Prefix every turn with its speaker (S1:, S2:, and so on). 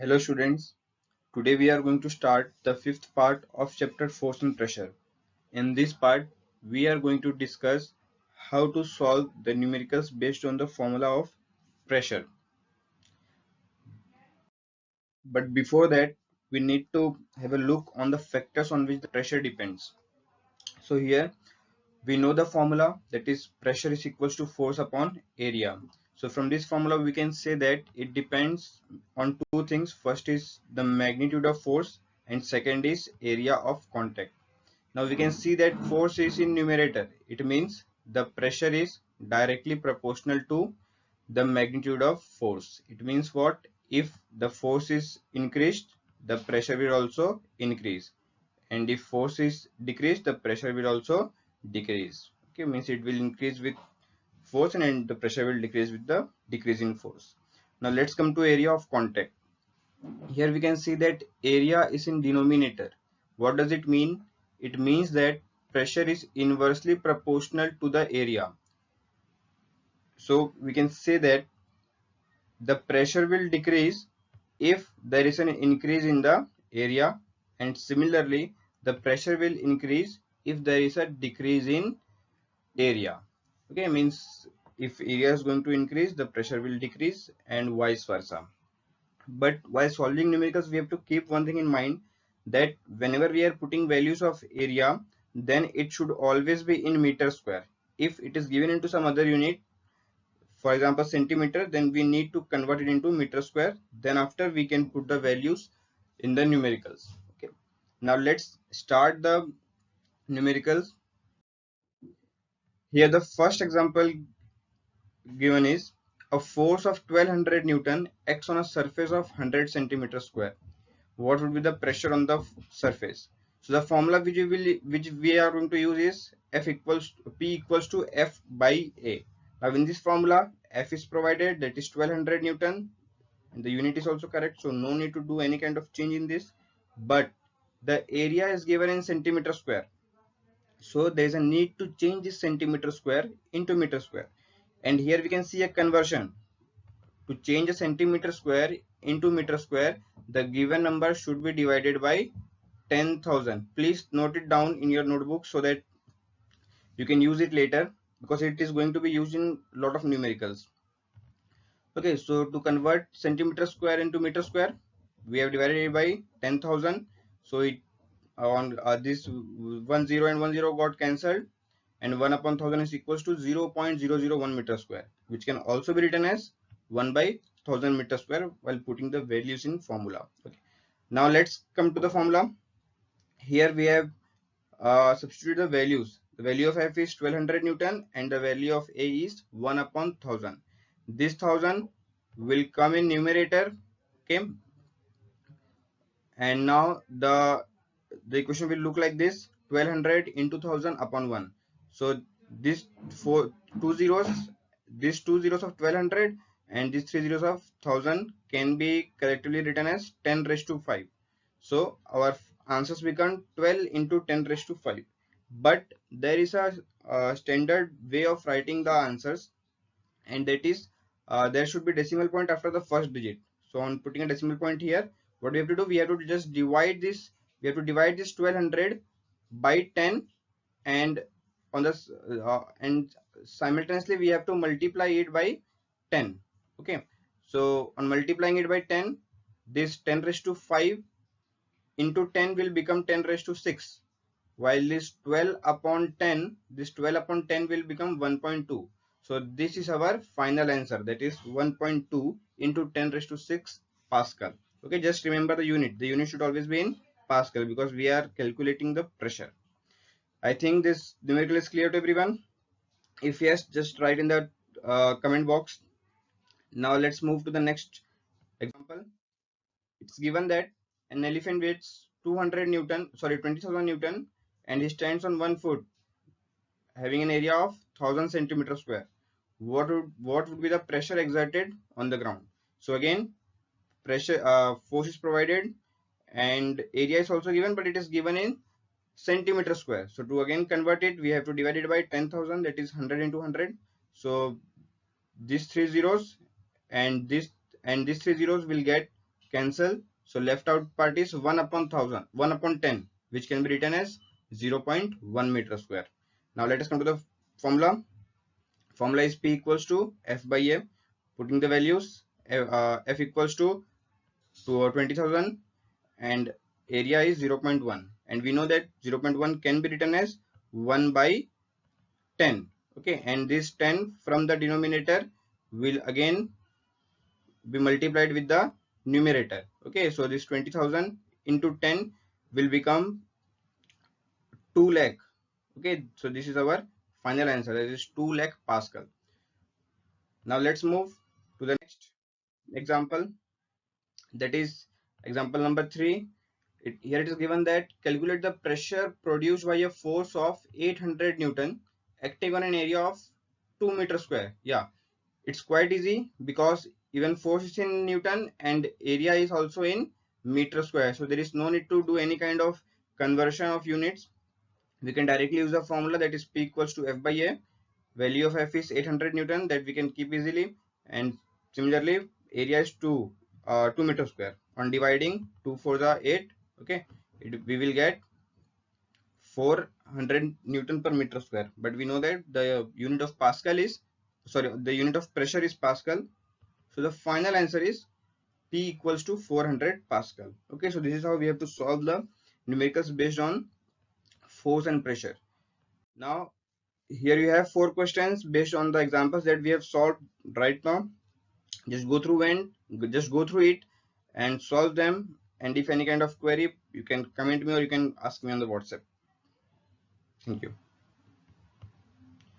S1: Hello students, today we are going to start the fifth part of chapter Force and Pressure. In this part, we are going to discuss how to solve the numericals based on the formula of pressure. But before that, we need to have a look on the factors on which the pressure depends. So here we know the formula, that is pressure is equals to force upon area. So from this formula we can say that it depends on two things. First is the magnitude of force and second is area of contact. Now we can see that force is in numerator. It means the pressure is directly proportional to the magnitude of force. It means what? If the force is increased, the pressure will also increase, and if force is decreased, the pressure will also decrease. Okay, means it will increase with force and the pressure will decrease with the decrease in force. Now let's come to area of contact. Here we can see that area is in denominator. What does it mean? It means that pressure is inversely proportional to the area. So we can say that the pressure will decrease if there is an increase in the area, and similarly the pressure will increase if there is a decrease in area. Okay, means if area is going to increase, the pressure will decrease and vice versa. But while solving numericals, we have to keep one thing in mind, that whenever we are putting values of area, then it should always be in meter square. If it is given into some other unit, for example centimeter, then we need to convert it into meter square. Then after we can put the values in the numericals. Okay, now let's start the numericals. Here the first example given is a force of 1200 Newton acts on a surface of 100 centimeter square. What would be the pressure on the surface? So the formula which we are going to use is P equals to F by A. Now in this formula, F is provided, that is 1200 Newton, and the unit is also correct, so no need to do any kind of change in this. But the area is given in centimeter square, so there is a need to change this centimeter square into meter square. And here we can see a conversion. To change a centimeter square into meter square, the given number should be divided by 10,000. Please note it down in your notebook so that you can use it later, because it is going to be used in a lot of numericals. Okay, so to convert centimeter square into meter square, we have divided it by 10,000. So it on this 10 and 10 got cancelled, and 1 upon 1000 is equals to 0.001 meter square, which can also be written as 1 by 1000 meter square while putting the values in formula. Okay, now let's come to the formula. Here we have substitute the values. The value of F is 1200 Newton and the value of A is 1 upon 1000. This 1000 will come in numerator. Okay, and now the equation will look like this: 1200 into 1000 upon 1. So this two zeros, these two zeros of 1200 and these three zeros of 1000 can be collectively written as 10 raised to 5. So our answers become 12 into 10 raised to 5. But there is a standard way of writing the answers, and that is there should be decimal point after the first digit. So on putting a decimal point here, what we have to do, we have to just divide this. We have to divide this 1200 by 10, and on this and simultaneously we have to multiply it by 10. Okay, so on multiplying it by 10, this 10 raised to 5 into 10 will become 10 raised to 6, while this 12 upon 10, this 12 upon 10 will become 1.2. So this is our final answer, that is 1.2 into 10 raised to 6 Pascal. Okay, just remember the unit. The unit should always be in Pascal because we are calculating the pressure. I think this numerical is clear to everyone. If yes, just write in the comment box. Now let's move to the next example. It's given that an elephant weighs 20,000 Newton, and he stands on 1 foot, having an area of 1000 centimeter square. What would be the pressure exerted on the ground? So again, pressure force is provided, and area is also given, but it is given in centimeter square. So to again convert it, we have to divide it by 10,000, that is 100 into 100. So these three zeros and these three zeros will get cancel. So left out part is 1 upon 1000, 1 upon 10, which can be written as 0.1 meter square. Now let us come to the formula. Formula is P equals to F by A. Putting the values, F equals to 20,000 and area is 0.1, and we know that 0.1 can be written as 1 by 10. Okay, and this 10 from the denominator will again be multiplied with the numerator. Okay, so this 20,000 into 10 will become 2 lakh. Okay, so this is our final answer, that is 2 lakh Pascal. Now let's move to the next example, that is example number 3. Here it is given that calculate the pressure produced by a force of 800 Newton acting on an area of 2 meter square. Yeah, it's quite easy because even force is in Newton and area is also in meter square. So there is no need to do any kind of conversion of units. We can directly use the formula, that is P equals to F by A. Value of F is 800 Newton, that we can keep easily, and similarly area is 2 meter square. On dividing 2 for the 8, okay, we will get 400 Newton per meter square. But we know that the unit of Pascal is, sorry, the unit of pressure is Pascal. So the final answer is P equals to 400 Pascal. Okay, so this is how we have to solve the numericals based on force and pressure. Now here you have 4 questions based on the examples that we have solved right now. Just go through it and solve them, and if any kind of query, you can comment me or you can ask me on the WhatsApp. Thank you.